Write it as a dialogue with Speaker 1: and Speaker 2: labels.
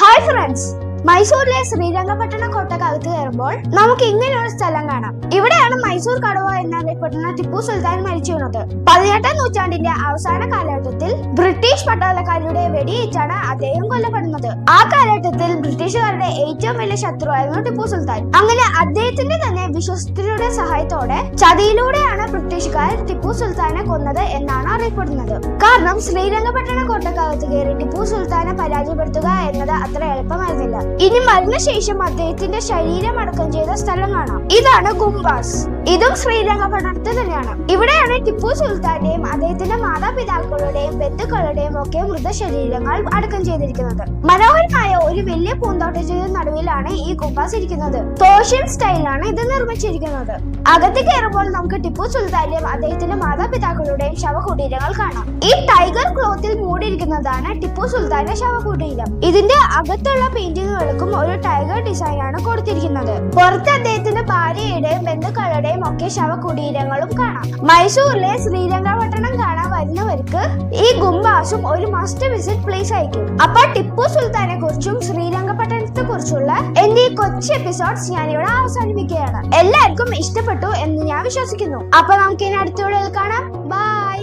Speaker 1: Hi friends, മൈസൂരിലെ Srirangapatna Kottakkakathu കയറുമ്പോൾ നമുക്ക് ഇങ്ങനെ ഒരു സ്ഥലം കാണാം. ഇവിടെയാണ് മൈസൂർ കടുവ എന്നറിയപ്പെടുന്ന ടിപ്പു സുൽത്താൻ മരിച്ചു വീണത്. 18ാം നൂറ്റാണ്ടിന്റെ അവസാന കാലഘട്ടത്തിൽ ബ്രിട്ടീഷ് പട്ടാളക്കാരുടെ വെടിയേറ്റാണ് അദ്ദേഹം കൊല്ലപ്പെടുന്നത്. ആ കാലഘട്ടത്തിൽ ബ്രിട്ടീഷുകാരുടെ ഏറ്റവും വലിയ ശത്രുവായിരുന്നു ടിപ്പു സുൽത്താൻ. അങ്ങനെ അദ്ദേഹത്തിന്റെ തന്നെ വിശ്വസ്തരുടെ സഹായത്തോടെ ചതിയിലൂടെയാണ് ബ്രിട്ടീഷുകാർ ടിപ്പു സുൽത്താനെ കൊന്നത് എന്നാണ് അറിയപ്പെടുന്നത്. കാരണം ശ്രീരംഗപട്ടണ കോട്ടക്കകത്ത് കയറി ടിപ്പു സുൽത്താനെ പരാജയപ്പെടുത്തുക എന്നത് അത്ര എളുപ്പമായിരുന്നില്ല. ഇനി മരണശേഷം അദ്ദേഹത്തിന്റെ ശരീരം അടക്കം ചെയ്ത സ്ഥലം കാണാം. ഇതാണ് ഗുംബാസ്. ഇതും ശ്രീരംഗപട്ടണത്തിൽ തന്നെയാണ്. ഇവിടെയാണ് ടിപ്പു സുൽത്താന്റെയും അദ്ദേഹത്തിന്റെ മാതാപിതാക്കളുടെയും ബന്ധുക്കളുടെയും ഒക്കെ മൃതശരീരങ്ങൾ അടക്കം ചെയ്തിരിക്കുന്നത്. മനോഹരമായ ഒരു വലിയ പൂന്തോട്ടത്തിന് നടുവിലാണ് ഈ ഗുംബാസ് ഇരിക്കുന്നത്. പേർഷ്യൻ സ്റ്റൈലാണ് ഇത് നിർമ്മിച്ചിരിക്കുന്നത്. അകത്ത് കയറുമ്പോൾ നമുക്ക് ടിപ്പു സുൽത്താന്റെയും അദ്ദേഹത്തിന്റെ മാതാപിതാക്കളുടെയും ശവകുടീരങ്ങൾ കാണാം. ഈ ടൈഗർ ക്ലോത്തിൽ മൂടിയിരിക്കുന്നതാണ് ടിപ്പു സുൽത്താന്റെ ശവകുടീരം. ഇതിന്റെ അകത്തുള്ള പെയിന്റിങ്ങുകൾക്കും ഒരു ടൈഗർ ഡിസൈൻ ആണ് കൊടുത്തിരിക്കുന്നത്. പുറത്ത് അദ്ദേഹത്തിന്റെ ഭാര്യയുടെയും ബന്ധുക്കളുടെയും ഒക്കെ ശവകുടീരങ്ങളും കാണാം. മൈസൂരിലെ ശ്രീരംഗപട്ടണം കാണാൻ വരുന്നവർക്ക് ഈ ഗുംബാസും ഒരു മസ്റ്റ് വിസിറ്റ് പ്ലേസ് ആയിരിക്കും. അപ്പൊ ടിപ്പു സുൽത്താനെ കുറിച്ചും ശ്രീരംഗപട്ടണത്തെ കുറിച്ചുള്ള എന്റെ ഈ കൊച്ചു എപ്പിസോഡ്സ് ഞാൻ ഇവിടെ അവസാനിപ്പിക്കുകയാണ്. എല്ലാവർക്കും ഇഷ്ടപ്പെട്ടു എന്ന് ഞാൻ വിശ്വസിക്കുന്നു. അപ്പൊ നമുക്ക് ഇനി അടുത്ത വീഡിയോയിൽ കാണാം. ബൈ.